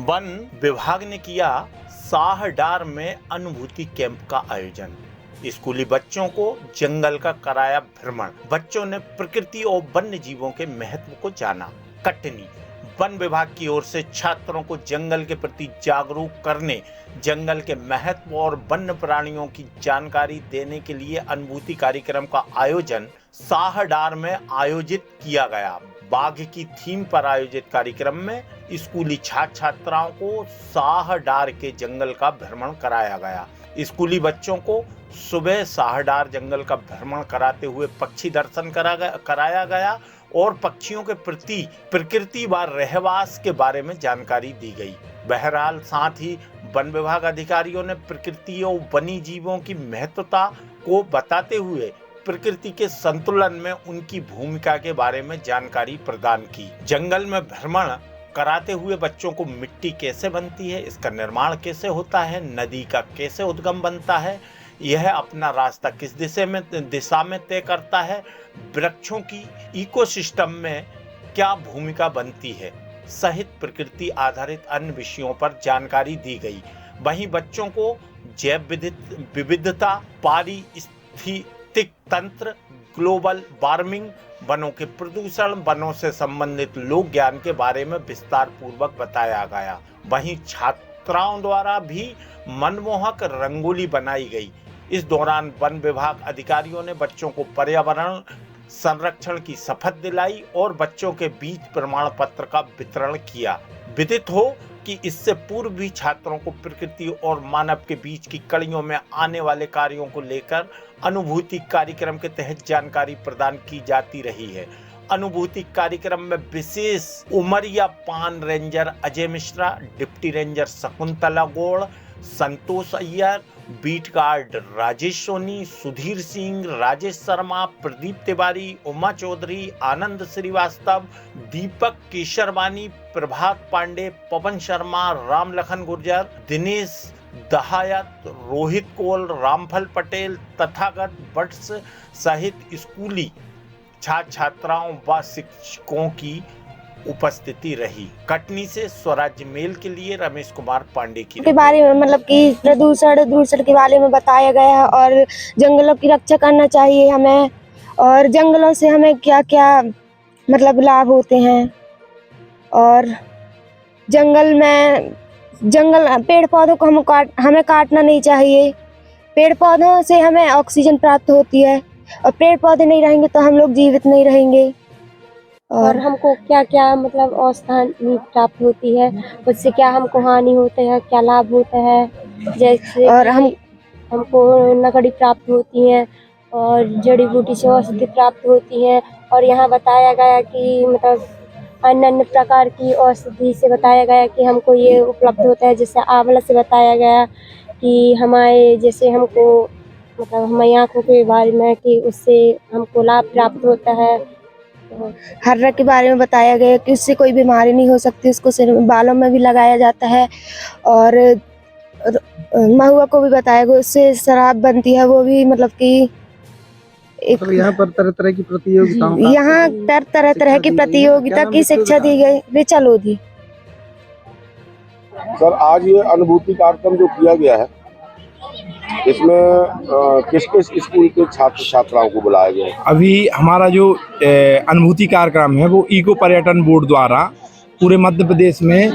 One विभाग ने किया साहडार में अनुभूति कैंप का आयोजन। स्कूली बच्चों को जंगल का कराया भ्रमण। बच्चों ने प्रकृति और वन्य जीवों के महत्व को जाना। कटनी वन विभाग की ओर से छात्रों को जंगल के प्रति जागरूक करने, जंगल के महत्व और वन्य प्राणियों की जानकारी देने के लिए अनुभूति कार्यक्रम का आयोजन साहडार में आयोजित किया गया। बाघ की थीम पर आयोजित कार्यक्रम में स्कूली छात्र छात्राओं को साहडार के जंगल का भ्रमण कराया गया। स्कूली बच्चों को सुबह साहडार जंगल का भ्रमण कराते हुए पक्षी दर्शन कराया गया और पक्षियों के प्रति प्रकृति व रहवास के बारे में जानकारी दी गई। बहरहाल साथ ही वन विभाग अधिकारियों ने प्रकृति और वन्य जीवों की महत्वता को बताते हुए प्रकृति के संतुलन में उनकी भूमिका के बारे में जानकारी प्रदान की। जंगल में भ्रमण कराते हुए बच्चों को मिट्टी कैसे बनती है, इसका निर्माण कैसे होता है, नदी का कैसे उद्गम बनता है, यह अपना रास्ता किस दिशा में तय करता है, वृक्षों की इकोसिस्टम में क्या भूमिका बनती है, सहित प्रकृति आधारित अन्य विषयों पर जानकारी दी गई। वहीं बच्चों को जैव विविधता, पारिस्थितिक तंत्र, ग्लोबल वार्मिंग, वनों के प्रदूषण, वनों से संबंधित लोक ज्ञान के बारे में विस्तार पूर्वक बताया गया। वहीं छात्राओं द्वारा भी मनमोहक रंगोली बनाई गई। इस दौरान वन विभाग अधिकारियों ने बच्चों को पर्यावरण संरक्षण की शपथ दिलाई और बच्चों के बीच प्रमाण पत्र का वितरण किया। विदित हो कि इससे पूर्व भी छात्रों को प्रकृति और मानव के बीच की कड़ियों में आने वाले कार्यों को लेकर अनुभूति कार्यक्रम के तहत जानकारी प्रदान की जाती रही है। अनुभूति कार्यक्रम में विशेष Umaria Paan ranger Ajay Mishra, deputy ranger Shakuntala Gaur, Santosh Iyer, beat guard Rajesh Soni, Sudhir Singh, Rajesh Sharma, Pradeep Tiwari, Uma Chaudhary, Anand Srivastava, Deepak Kesharwani, Prabhat Pandey, Pawan Sharma, Ram Lakhan Gurjar, Dinesh Dahayat, Rohit Kol, Ramphal Patel, Tathagat Vats सहित स्कूली छात्र छात्राओं व शिक्षकों की उपस्थिति रही। कटनी से स्वराज्य मेल के लिए रमेश कुमार पांडे के बारे में मतलब कि प्रदूषण के बारे में बताया गया है और जंगलों की रक्षा करना चाहिए हमें, और जंगलों से हमें क्या क्या मतलब लाभ होते हैं, और पेड़ पौधों को हमें काटना नहीं चाहिए। पेड़ पौधों से हमें ऑक्सीजन प्राप्त होती है और पेड़ पौधे नहीं रहेंगे तो हम लोग जीवित नहीं रहेंगे। और हमको क्या क्या मतलब औषधि प्राप्त होती है, उससे क्या हमको हानि होता है, क्या लाभ होता है। जैसे और हमको लकड़ी प्राप्त होती है और जड़ी बूटी से औषधि प्राप्त होती है। और यहाँ बताया गया कि मतलब अन्य प्रकार की औषधि से बताया गया कि हमको ये उपलब्ध होता है। जैसे आंवला से बताया गया कि हमारे जैसे हमको मतलब हमारी आँखों के बारे में कि उससे हमको लाभ प्राप्त होता है। हर्रा के बारे में बताया गया कि उससे कोई बीमारी नहीं हो सकती, उसको सिर बालों में भी लगाया जाता है। और महुआ को भी बताया गया, उससे शराब बनती है, वो भी मतलब कि मतलब यहाँ पर तरह तरह की प्रतियोगिताओं का यहाँ तरह तरह की प्रतियोगिता की शिक्षा दी गई। ऋचा लोधी। सर, आज ये अनुभूति कार्यक्रम जो किया गया है, इसमें किस किस स्कूल के छात्र छात्राओं को बुलाया गया है? अभी हमारा जो अनुभूति कार्यक्रम है वो इको पर्यटन बोर्ड द्वारा पूरे मध्य प्रदेश में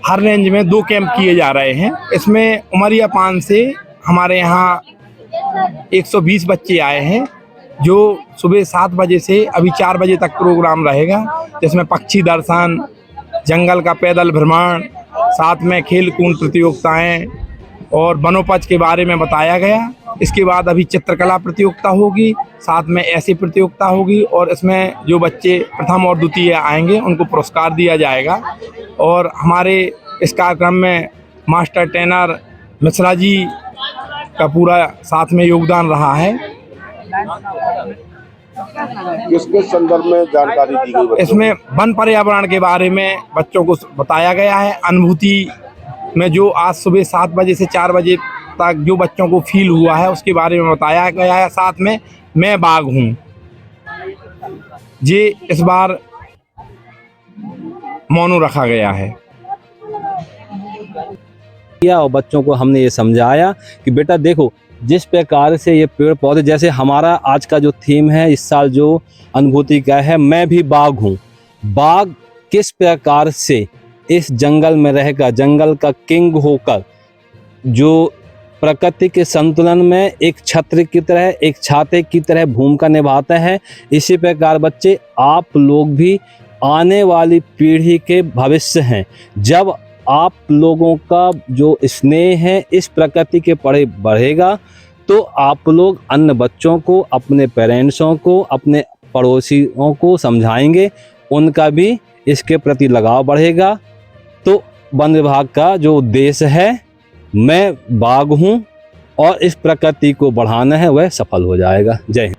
हर रेंज में 2 कैंप किए जा रहे हैं। इसमें उमरिया पान से हमारे यहाँ 120 बच्चे आए हैं, जो सुबह 7 बजे से अभी 4 बजे तक प्रोग्राम रहेगा, जिसमें पक्षी दर्शन, जंगल का पैदल भ्रमण, साथ में खेल कूद प्रतियोगिताएं और वनोपज के बारे में बताया गया। इसके बाद अभी चित्रकला प्रतियोगिता होगी, साथ में ऐसी प्रतियोगिता होगी और इसमें जो बच्चे प्रथम और द्वितीय आएंगे उनको पुरस्कार दिया जाएगा। और हमारे इस कार्यक्रम में मास्टर ट्रेनर मिश्रा जी का पूरा साथ में योगदान रहा है। किसके संदर्भ में जानकारी दी गई? इसमें वन पर्यावरण के बारे में बच्चों को बताया गया है। अनुभूति में जो आज सुबह 7 बजे से 4 बजे तक जो बच्चों को फील हुआ है उसके बारे में बताया गया है। साथ में मैं बाघ हूँ, ये इस बार मोनो रखा गया है। किया और बच्चों को हमने ये समझाया कि बेटा देखो, जिस प्रकार से ये पेड़ पौधे, जैसे हमारा आज का जो थीम है इस साल जो अनुभूति का है, मैं भी बाघ हूँ। बाघ किस प्रकार से इस जंगल में रहेगा, जंगल का किंग होकर जो प्रकृति के संतुलन में एक छत्र की तरह, एक छाते की तरह भूमिका निभाता है। इसी प्रकार बच्चे, आप लोग भी आने वाली पीढ़ी के भविष्य हैं। जब आप लोगों का जो स्नेह है इस प्रकृति के परे बढ़ेगा तो आप लोग अन्य बच्चों को, अपने पेरेंट्सों को, अपने पड़ोसियों को समझाएंगे, उनका भी इसके प्रति लगाव बढ़ेगा। तो वन विभाग का जो उद्देश्य है, मैं बाघ हूँ और इस प्रकृति को बढ़ाना है, वह सफल हो जाएगा। जय हिंद।